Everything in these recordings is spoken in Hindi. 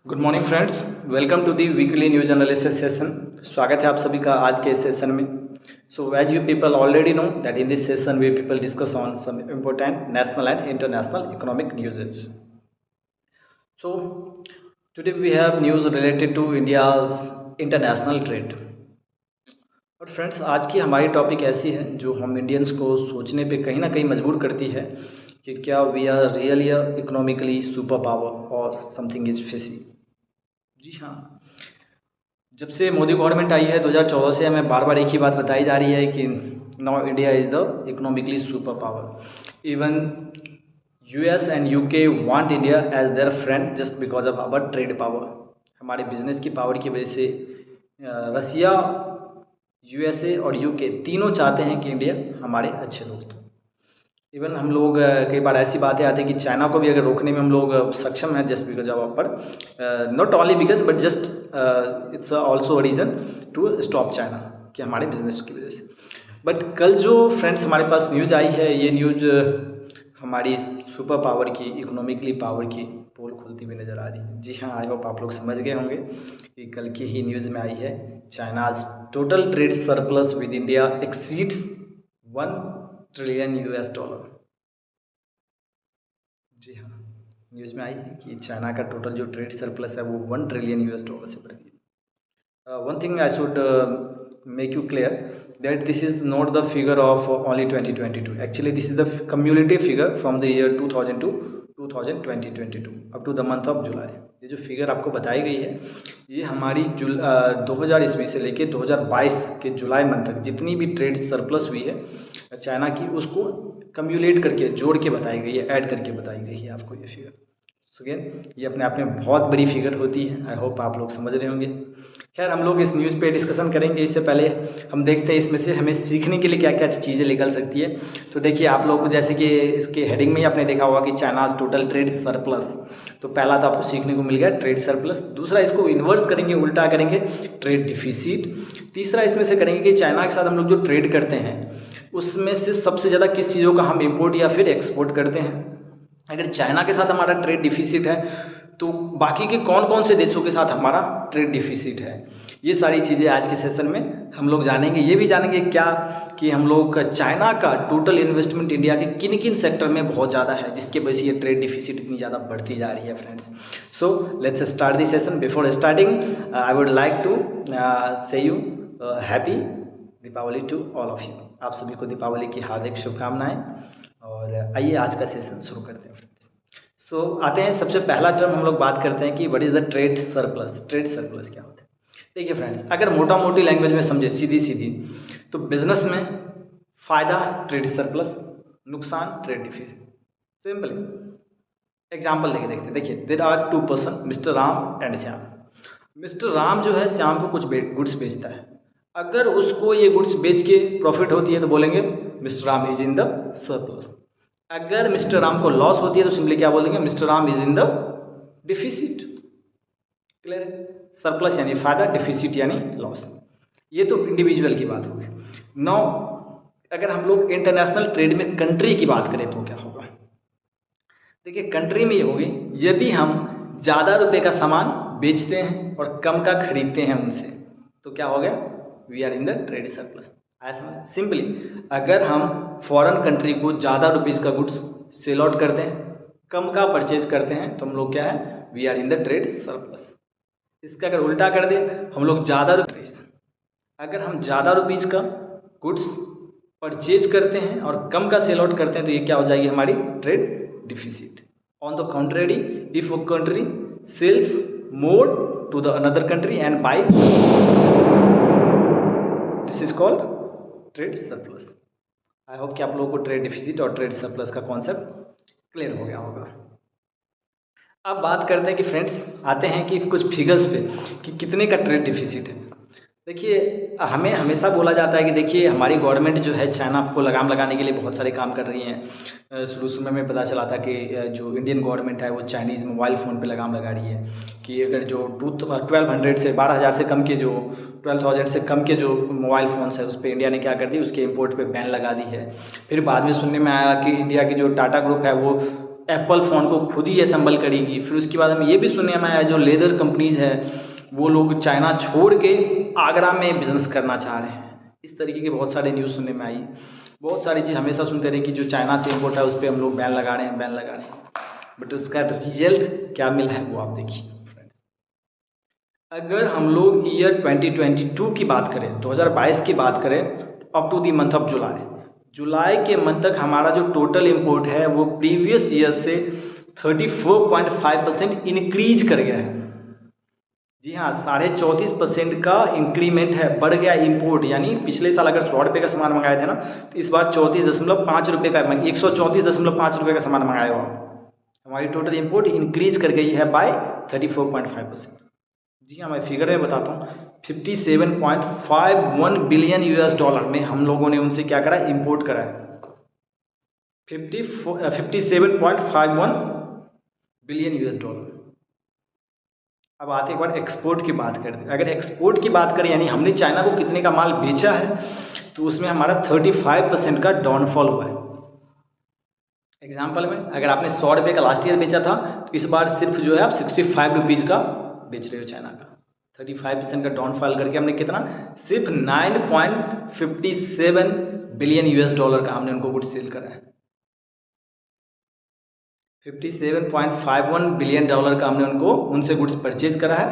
Good morning friends, welcome to the weekly news analysis session. स्वागत है आप सभी का आज के इस सेशन में। So as you people already know that in this session we people discuss on some important national and international economic newses. So today we have news related to India's international trade. और फ्रेंड्स, आज की हमारी टॉपिक ऐसी है जो हम इंडियंस को सोचने पे कहीं ना कहीं मजबूर करती है कि क्या we are really economically super power और समथिंग इज फिशी। जी हाँ, जब से मोदी गवर्नमेंट आई है 2014 से हमें बार बार एक ही बात बताई जा रही है कि now India is the economically super power. Even US and UK want India as their friend just because of our trade power. हमारे बिजनेस की पावर की वजह से रसिया, यूएसए और यूके तीनों चाहते हैं कि इंडिया हमारे अच्छे दोस्त हो। इवन हम लोग कई बार ऐसी बातें आती हैं कि चाइना को भी अगर रोकने में हम लोग सक्षम हैं जस्ट बिकॉज ऑफ पर not only because but just it's also a reason to stop China कि हमारे बिजनेस की वजह से। बट कल जो फ्रेंड्स हमारे पास न्यूज़ आई है, ये न्यूज़ हमारी सुपर पावर की, इकोनॉमिकली पावर की पोल खुलती हुई नज़र आ रही है। जी हाँ, आई होप आप लोग समझ गए होंगे कि कल की ही न्यूज़ में आई है, China's total trade surplus with India exceeds 1 trillion US dollar. जी हाँ, न्यूज़ में आई है कि चाइना का टोटल जो ट्रेड सरप्लस है वो 1 ट्रिलियन यूएस डॉलर से बढ़ गया। One thing I should make you clear that this is not the figure of only 2022. Actually this is the cumulative figure from the year 2000 to 2022 up to the month of July। ये जो फिगर आपको बताई गई है ये हमारी 2000 ईस्वी से लेके 2022 के जुलाई मंथ तक जितनी भी ट्रेड सरप्लस हुई है चाइना की, उसको कम्यूलेट करके जोड़ के बताई गई है, ऐड करके बताई गई है आपको ये फिगर। अगेन ये अपने आप में बहुत बड़ी फिगर होती है। आई होप आप लोग समझ रहे होंगे। खैर, हम लोग इस न्यूज़ पे डिस्कशन करेंगे, इससे पहले हम देखते हैं इसमें से हमें सीखने के लिए क्या क्या चीज़ें निकल सकती है। तो देखिए, आप लोग को जैसे कि इसके हेडिंग में ही आपने देखा होगा कि चाइनाज टोटल ट्रेड सरप्लस। तो पहला तो आपको सीखने को मिल गया ट्रेड सरप्लस। दूसरा, इसको इन्वर्स करेंगे, उल्टा करेंगे, ट्रेड डिफिसिट। तीसरा, इसमें से करेंगे कि चाइना के साथ हम लोग जो ट्रेड करते हैं उसमें से सबसे ज़्यादा किस चीज़ों का हम इम्पोर्ट या फिर एक्सपोर्ट करते हैं। अगर चाइना के साथ हमारा ट्रेड डिफिसिट है तो बाकी के कौन कौन से देशों के साथ हमारा ट्रेड डिफिसिट है। ये सारी चीज़ें आज के सेशन में हम लोग जानेंगे। ये भी जानेंगे क्या कि हम लोग चाइना का टोटल इन्वेस्टमेंट इंडिया के किन किन सेक्टर में बहुत ज़्यादा है जिसके वजह से ये ट्रेड डिफिसिट इतनी ज़्यादा बढ़ती जा रही है friends. So let's start the session. Before starting I would like to say you happy Deepawali to all of you. आप सभी को दीपावली की हार्दिक शुभकामनाएं। और आइए आज का सेशन शुरू करते हैं फ्रेंड्स। सो आते हैं, सबसे पहला टर्म हम लोग बात करते हैं कि what is the trade surplus. Trade surplus क्या होता है? देखिए फ्रेंड्स, अगर मोटा मोटी लैंग्वेज में समझे, सीधी सीधी, तो बिजनेस में फ़ायदा ट्रेड सरप्लस, नुकसान ट्रेड डिफिसिट। सिंपल एग्जाम्पल लेके देखते हैं। देखिए, there are 2 person, mister Ram and Shyam. Mister Ram जो है श्याम को कुछ गुड्स बेचता है। अगर उसको ये गुड्स बेच के प्रॉफिट होती है तो बोलेंगे mister Ram is in the surplus. अगर मिस्टर राम को लॉस होती है तो सिंपली क्या बोलेंगे, mister Ram is in the deficit. Clear है? सरप्लस यानी फायदा, डिफिसिट यानी लॉस। ये तो इंडिविजुअल की बात होगी। नाउ अगर हम लोग इंटरनेशनल ट्रेड में कंट्री की बात करें तो क्या होगा? देखिए, कंट्री में ये होगी, यदि हम ज़्यादा रुपए का सामान बेचते हैं और कम का खरीदते हैं उनसे तो क्या हो गया, we are in the trade surplus. ऐसा सिंपली अगर हम फॉरेन कंट्री को ज़्यादा रुपीज़ का गुड्स सेल आउट करते हैं, कम का परचेज करते हैं, तो हम लोग क्या है, we are in the trade surplus. इसका अगर उल्टा कर दें, हम लोग अगर हम ज़्यादा रुपीज़ का गुड्स परचेज करते हैं और कम का सेल आउट करते हैं तो ये क्या हो जाएगी, हमारी trade deficit. On the contrary, if a country sells more to the another country and buy, this is called trade surplus. I hope कि आप लोगों को ट्रेड डिफिसिट और ट्रेड सरप्लस का कॉन्सेप्ट क्लियर हो गया होगा। अब बात करते हैं कि फ्रेंड्स, आते हैं कि कुछ फिगर्स पे कि कितने का ट्रेड डिफिसिट है। देखिए, हमें हमेशा बोला जाता है कि देखिए हमारी गवर्नमेंट जो है चाइना को लगाम लगाने के लिए बहुत सारे काम कर रही हैं। शुरू में पता चला था कि जो इंडियन गवर्नमेंट है वो चाइनीज़ मोबाइल फ़ोन पे लगाम लगा रही है कि अगर जो 1200 से 12,000 से कम के जो 12,000 से कम के जो मोबाइल फ़ोन्स है उस पर इंडिया ने क्या कर दी, उसके इम्पोर्ट पे बैन लगा दी है। फिर बाद में सुनने में आया कि इंडिया की जो टाटा ग्रुप है वो एप्पल फ़ोन को खुद ही असेंबल करेगी। फिर उसके बाद हमें ये भी सुनने में आया जो लेदर कंपनीज़ है वो लोग चाइना छोड़ के आगरा में बिज़नेस करना चाह रहे हैं। इस तरीके की बहुत सारी न्यूज़ सुनने में आई। बहुत सारी चीज़ हमेशा सुनते रहे कि जो चाइना से इम्पोर्ट है उस पर हम लोग बैन लगा रहे हैं, बैन लगा रहे हैं, बट उसका रिजल्ट क्या मिला है वो आप देखिए फ्रेंड्स। अगर हम लोग ईयर 2022 की बात करें, 2022 की बात करें, up to the month of July के मंथ तक हमारा जो टोटल इम्पोर्ट है वो प्रीवियस ईयर से 34.5% इंक्रीज कर गया है। जी हाँ, 34.5% का इंक्रीमेंट है, बढ़ गया इम्पोर्ट। यानी पिछले साल अगर 100 रुपये का सामान मंगाए थे ना, तो इस बार 34.5 रुपये का 134.5 रुपये का सामान मंगाए हो। हमारी टोटल इम्पोर्ट इंक्रीज कर गई है बाय 34.5%। जी हाँ, मैं फिगर में बताता हूँ, 57.51 बिलियन $, में हम लोगों ने उनसे क्या करा, इम्पोर्ट करा है। 57.51 बिलियन $। अब आते एक बार एक्सपोर्ट की बात करते हैं। अगर एक्सपोर्ट की बात करें यानी हमने चाइना को कितने का माल बेचा है, तो उसमें हमारा 35% का डाउनफॉल हुआ है। एग्जाम्पल में अगर आपने 100 रुपये का लास्ट ईयर बेचा था, तो इस बार सिर्फ जो है आप 65 रुपीज़ का बेच रहे हो चाइना का। 35% का डाउनफॉल करके हमने कितना, सिर्फ 9.57 बिलियन $, का हमने उनको गुड्स सेल करा है। 57.51 बिलियन $, का हमने उनसे गुड्स परचेज करा है,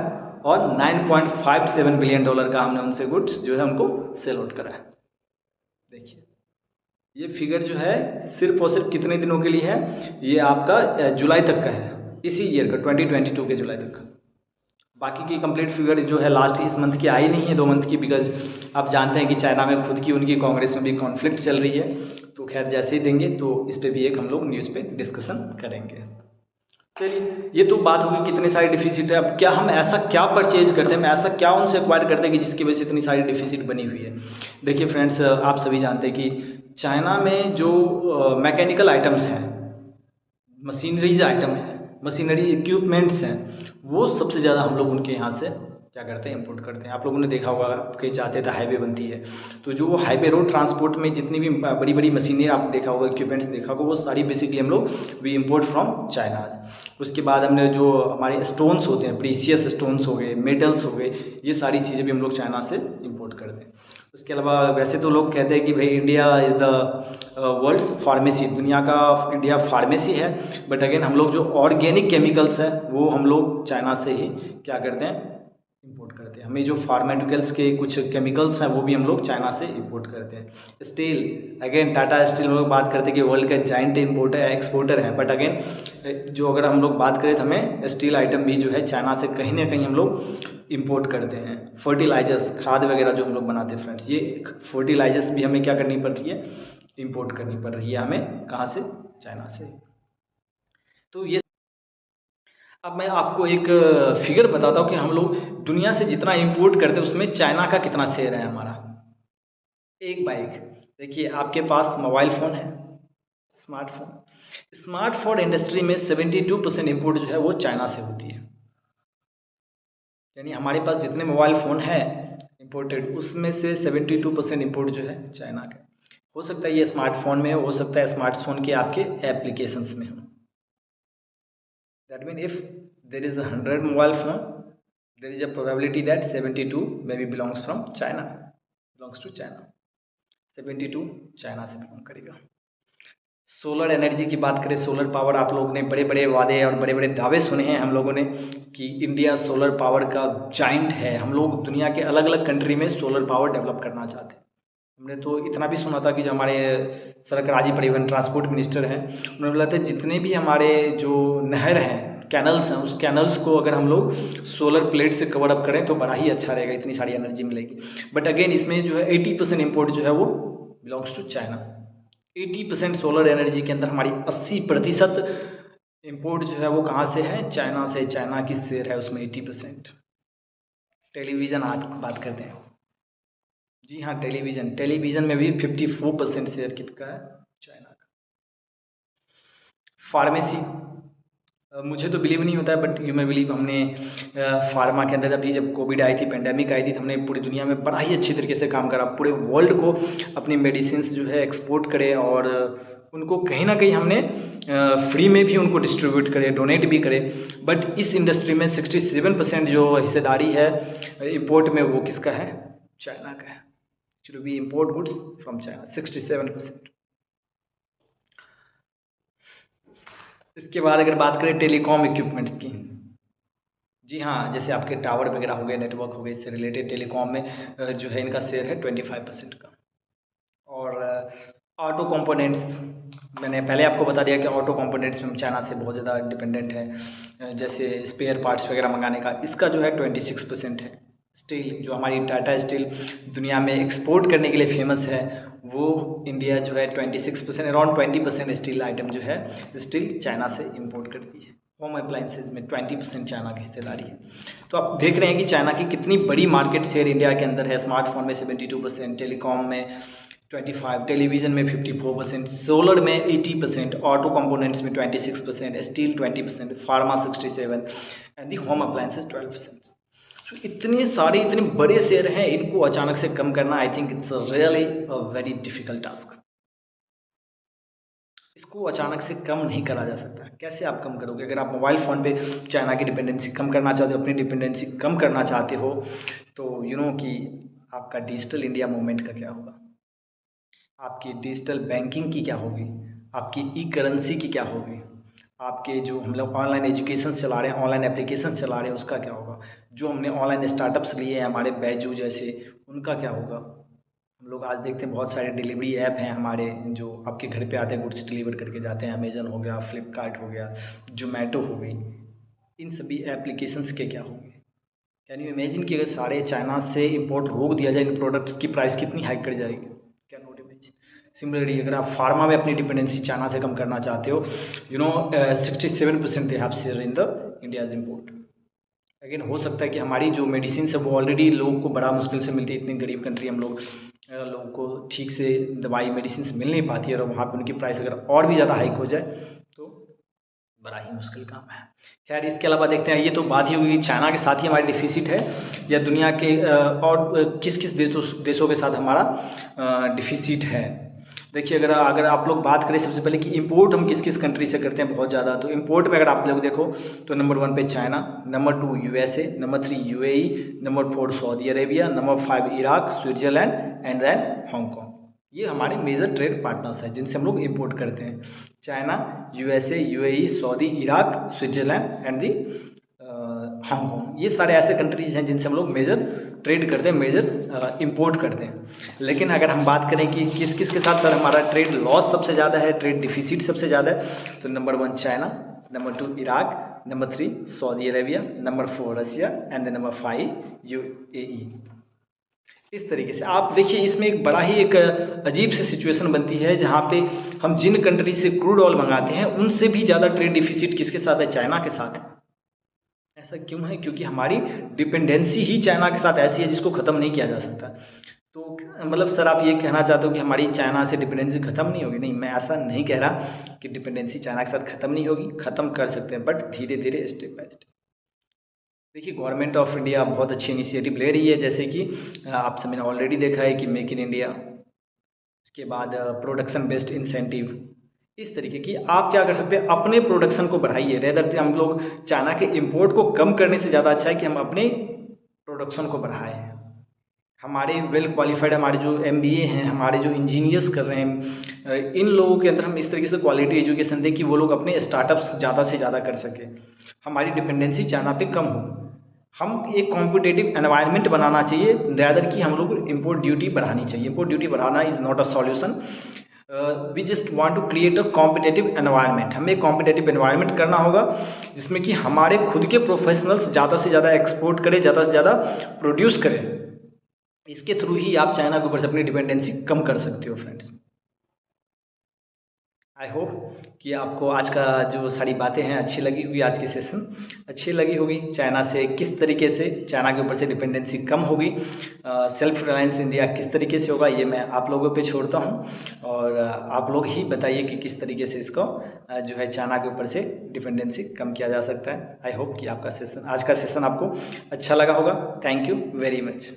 और 9.57 बिलियन $, का हमने उनसे गुड्स जो है उनको सेल आउट करा है। देखिए ये फिगर जो है सिर्फ और सिर्फ कितने दिनों के लिए है, ये आपका जुलाई तक का है, इसी ईयर का 2022 के जुलाई तक का। बाकी की कंप्लीट फिगर जो है लास्ट इस मंथ की आई नहीं है, 2 मंथ की, बिकॉज आप जानते हैं कि चाइना में खुद की उनकी कांग्रेस में भी कॉन्फ्लिक्ट चल रही है। तो खैर जैसे ही देंगे तो इस पर भी एक हम लोग न्यूज़ पे डिस्कशन करेंगे। चलिए, ये तो बात होगी कितने सारे डिफिसिट है। अब क्या हम ऐसा क्या परचेज करते हैं, हम ऐसा क्या उनसे एक्वायर करते हैं कि जिसकी वजह से इतनी सारी डिफिसिट बनी हुई है। देखिए फ्रेंड्स, आप सभी जानते हैं कि चाइना में जो मैकेनिकल आइटम्स हैं, मशीनरीज आइटम है, मशीनरी इक्विपमेंट्स हैं, वो सबसे ज़्यादा हम लोग उनके यहाँ से क्या करते हैं, इंपोर्ट करते हैं। आप लोगों ने देखा होगा, कहीं जाते तो हाईवे बनती है, तो जो वो हाईवे रोड ट्रांसपोर्ट में जितनी भी बड़ी बड़ी मशीनें आप देखा होगा, इक्विपमेंट्स देखा होगा, वो सारी बेसिकली हम लोग वी इम्पोर्ट फ्रॉम चाइना। उसके बाद हमने जो हमारे स्टोन्स होते हैं, प्रीशियस स्टोन्स हो गए, मेटल्स हो गए, ये सारी चीज़ें भी हम लोग चाइना से इम्पोर्ट करते हैं। उसके अलावा वैसे तो लोग कहते हैं कि भाई India is the world's pharmacy, दुनिया का इंडिया फार्मेसी है, बट अगेन हम लोग जो ऑर्गेनिक केमिकल्स हैं वो हम लोग चाइना से ही क्या करते हैं, इंपोर्ट करते हैं। हमें जो फार्मास्यूटिकल्स के कुछ केमिकल्स हैं वो भी हम लोग चाइना से इंपोर्ट करते हैं। स्टील, अगेन टाटा स्टील लोग बात करते हैं कि वर्ल्ड का जाइंट इंपोर्टर है, एक्सपोर्टर है, बट अगेन जो अगर हम लोग बात करें तो हमें स्टील आइटम भी जो है चाइना से कहीं ना कहीं हम लोग इंपोर्ट करते हैं। फर्टिलाइजर्स, खाद वगैरह जो हम लोग बनाते हैं फ्रेंड्स, ये फर्टिलाइजर्स भी हमें क्या करनी पड़ रही है, इंपोर्ट करनी पड़ रही है हमें, कहाँ से, चाइना से। तो ये अब मैं आपको एक फिगर बताता हूँ कि हम लोग दुनिया से जितना इंपोर्ट करते हैं उसमें चाइना का कितना शेयर है हमारा, एक बाय एक। देखिए आपके पास मोबाइल फ़ोन है, स्मार्टफोन इंडस्ट्री में 72% इंपोर्ट जो है वो चाइना से होती है। यानी हमारे पास जितने मोबाइल फ़ोन है इंपोर्टेड, उसमें से 72% इंपोर्ट जो है चाइना का। हो सकता है ये स्मार्टफोन में हो सकता है स्मार्टफोन के आपके एप्लीकेशंस में हो। That means if there is 100 mobile phone, there is a probability that 72 maybe belongs from China, belongs to China. 72 China से बिलोंग करेगा। सोलर एनर्जी की बात करें, सोलर पावर, आप लोगों ने बड़े बड़े वादे और बड़े बड़े दावे सुने हैं हम लोगों ने कि इंडिया सोलर पावर का जाइंट है। हम लोग दुनिया के अलग अलग कंट्री में सोलर पावर डेवलप करना चाहते हैं। हमने तो इतना भी सुना था कि जो हमारे सड़क राज्य परिवहन ट्रांसपोर्ट मिनिस्टर हैं, उन्होंने बोला था जितने भी हमारे जो नहर हैं, कैनल्स हैं, उस कैनल्स को अगर हम लोग सोलर प्लेट से कवर अप करें तो बड़ा ही अच्छा रहेगा, इतनी सारी एनर्जी मिलेगी। बट अगेन इसमें जो है 80% इम्पोर्ट जो है वो belongs to China. 80% solar energy के अंदर हमारी 80% इम्पोर्ट जो है वो कहाँ से है, चाइना से। चाइना की शेयर है उसमें 80%। टेलीविज़न आज बात करते हैं, जी हाँ, टेलीविज़न में भी 54% शेयर कितना है, चाइना का। फार्मेसी, मुझे तो बिलीव नहीं होता है, बट यू मे बिलीव, हमने फार्मा के अंदर जब कोविड आई थी, पेंडेमिक आई थी, तो हमने पूरी दुनिया में बड़ा ही अच्छी तरीके से काम करा, पूरे वर्ल्ड को अपनी मेडिसिन जो है एक्सपोर्ट करे, और उनको कहीं ना कहीं हमने फ्री में भी उनको डिस्ट्रीब्यूट करे, डोनेट भी करे, बट इस इंडस्ट्री में 67% जो हिस्सेदारी है इंपोर्ट में वो किसका है? चाइना का है। Should be import goods from China 67%। इसके बाद अगर बात करें टेलीकॉम इक्विपमेंट्स की, जी हाँ, जैसे आपके टावर वगैरह हो गए, नेटवर्क हो गए, इससे रिलेटेड टेलीकॉम में जो है इनका शेयर है 25% का। और ऑटो कंपोनेंट्स, मैंने पहले आपको बता दिया कि ऑटो कंपोनेंट्स में हम चाइना से बहुत ज़्यादा डिपेंडेंट है, जैसे स्पेयर पार्ट्स वगैरह मंगाने का, इसका जो है 26% है। स्टील, जो हमारी टाटा स्टील दुनिया में एक्सपोर्ट करने के लिए फेमस है, वो इंडिया जो है 26%, अराउंड 20% स्टील आइटम जो है स्टील चाइना से इंपोर्ट करती है। होम अप्लाइंसेज में 20% चाइना की हिस्सेदारी है। तो आप देख रहे हैं कि चाइना की कितनी बड़ी मार्केट शेयर इंडिया के अंदर है। स्मार्टफोन में 72%, टेलीकॉम में 25%, टेलीविज़न में 54%, सोलर में 80%, ऑटो कंपोनेंट्स में 26%, steel 20%, pharma 67% and the home appliances 12%। तो इतने सारे इतने बड़े शेयर हैं, इनको अचानक से कम करना I think it's really a very difficult task. इसको अचानक से कम नहीं करा जा सकता। कैसे आप कम करोगे? अगर आप मोबाइल फ़ोन पे चाइना की डिपेंडेंसी कम करना चाहते हो, अपनी डिपेंडेंसी कम करना चाहते हो, तो यू नो कि आपका डिजिटल इंडिया मूवमेंट का क्या होगा, आपकी डिजिटल बैंकिंग की क्या होगी, आपकी ई करेंसी की क्या होगी, आपके जो हम लोग ऑनलाइन एजुकेशन चला रहे हैं, ऑनलाइन एप्लीकेशन चला रहे हैं, उसका क्या होगा, जो हमने ऑनलाइन स्टार्टअप्स लिए हैं हमारे बैजू जैसे, उनका क्या होगा। हम लोग आज देखते हैं बहुत सारे डिलीवरी ऐप हैं हमारे, जो आपके घर पे आते हैं, गुड्स डिलीवर करके जाते हैं। अमेजन हो गया, फ्लिपकार्ट हो गया, जोमेटो हो गई, इन सभी एप्लीकेशंस के क्या होंगे। कैन यू इमेजिन कि अगर सारे चाइना से इंपोर्ट रोक दिया जाए, इन प्रोडक्ट्स की प्राइस कितनी हाइक कर जाएगी। Can not imagine. सिमिलरली अगर आप फार्मा में अपनी डिपेंडेंसी चाइना से कम करना चाहते हो, 67% they have share in the India's import. Again हो सकता है कि हमारी जो मेडिसिन है वो ऑलरेडी लोगों को बड़ा मुश्किल से मिलती है, इतनी गरीब कंट्री हम लोग, लोगों को ठीक से दवाई मेडिसिन मिल नहीं पाती है, और वहाँ पे उनकी प्राइस अगर और भी ज़्यादा हाइक हो जाए तो बड़ा ही मुश्किल काम है। खैर, इसके अलावा देखते हैं, ये तो बात ही होगी चाइना के साथ ही हमारी डिफिसिट है, या दुनिया के और किस किस देशों के साथ हमारा डिफिसिट है। देखिए, अगर आप लोग बात करें सबसे पहले कि इंपोर्ट हम किस किस कंट्री से करते हैं बहुत ज़्यादा, तो इंपोर्ट में अगर आप लोग देखो तो नंबर 1 पे China, number 2 USA, number 3 UAE, number 4 Saudi Arabia, number 5 Iraq, Switzerland and then Hong Kong. ये हमारे मेजर ट्रेड पार्टनर्स हैं जिनसे हम लोग इंपोर्ट करते हैं। China, USA, UAE, Saudi, Iraq, Switzerland and the Hong Kong, ये सारे ऐसे कंट्रीज हैं जिनसे हम लोग मेजर ट्रेड करते हैं, मेजर इंपोर्ट करते हैं। लेकिन अगर हम बात करें कि किस किस के साथ सर हमारा ट्रेड लॉस सबसे ज़्यादा है, ट्रेड डिफिसिट सबसे ज़्यादा है, तो number 1 China, number 2 Iraq, number 3 Saudi Arabia, number 4 Russia and number 5 UAE. इस तरीके से आप देखिए, इसमें एक बड़ा ही एक अजीब सी सिचुएशन बनती है, जहाँ पे हम जिन कंट्री से क्रूड ऑयल मंगाते हैं उनसे भी ज़्यादा ट्रेड डिफिसिट किसके साथ है? चाइना के साथ है। ऐसा क्यों है? क्योंकि हमारी डिपेंडेंसी ही चाइना के साथ ऐसी है जिसको ख़त्म नहीं किया जा सकता। तो मतलब सर आप ये कहना चाहते हो कि हमारी चाइना से डिपेंडेंसी ख़त्म नहीं होगी? नहीं, मैं ऐसा नहीं कह रहा कि डिपेंडेंसी चाइना के साथ ख़त्म नहीं होगी, ख़त्म कर सकते हैं, बट धीरे धीरे, स्टेप बाय स्टेप। देखिए, गवर्नमेंट ऑफ इंडिया बहुत अच्छी इनिशिएटिव ले रही है, जैसे कि आप सबने ऑलरेडी देखा है कि मेक इन इंडिया, उसके बाद प्रोडक्शन बेस्ड इंसेंटिव, इस तरीके की आप क्या कर सकते हैं, अपने प्रोडक्शन को बढ़ाइए। रेदर हम लोग चाइना के इंपोर्ट को कम करने से ज़्यादा अच्छा है कि हम अपने प्रोडक्शन को बढ़ाएं। हमारे वेल क्वालिफाइड, हमारे जो एमबीए हैं, हमारे जो इंजीनियर्स कर रहे हैं, इन लोगों के अंदर हम इस तरीके से क्वालिटी एजुकेशन दें कि वो लोग अपने स्टार्टअप्स ज़्यादा से ज़्यादा कर सकें, हमारी डिपेंडेंसी चाइना पे कम हो। हम एक कॉम्पिटेटिव एनवायरनमेंट बनाना चाहिए, रैदर कि हम लोग इम्पोर्ट ड्यूटी बढ़ानी चाहिए। इम्पोर्ट ड्यूटी बढ़ाना is not a solution. We just want to create a competitive environment. हमें एक कॉम्पिटेटिव एनवायरनमेंट करना होगा जिसमें कि हमारे खुद के प्रोफेशनल्स ज़्यादा से ज़्यादा एक्सपोर्ट करें, ज़्यादा से ज़्यादा प्रोड्यूस करें। इसके थ्रू ही आप चाइना के ऊपर से अपनी डिपेंडेंसी कम कर सकते हो फ्रेंड्स। आई होप कि आपको आज का जो सारी बातें हैं अच्छी लगी होगी, आज की सेशन अच्छी लगी होगी। चाइना से किस तरीके से, चाइना के ऊपर से डिपेंडेंसी कम होगी, सेल्फ रिलायंस इंडिया किस तरीके से होगा, ये मैं आप लोगों पे छोड़ता हूँ। और आप लोग ही बताइए कि किस तरीके से इसको जो है चाइना के ऊपर से डिपेंडेंसी कम किया जा सकता है। आई होप कि आपका सेशन, आज का सेशन आपको अच्छा लगा होगा। Thank you very much.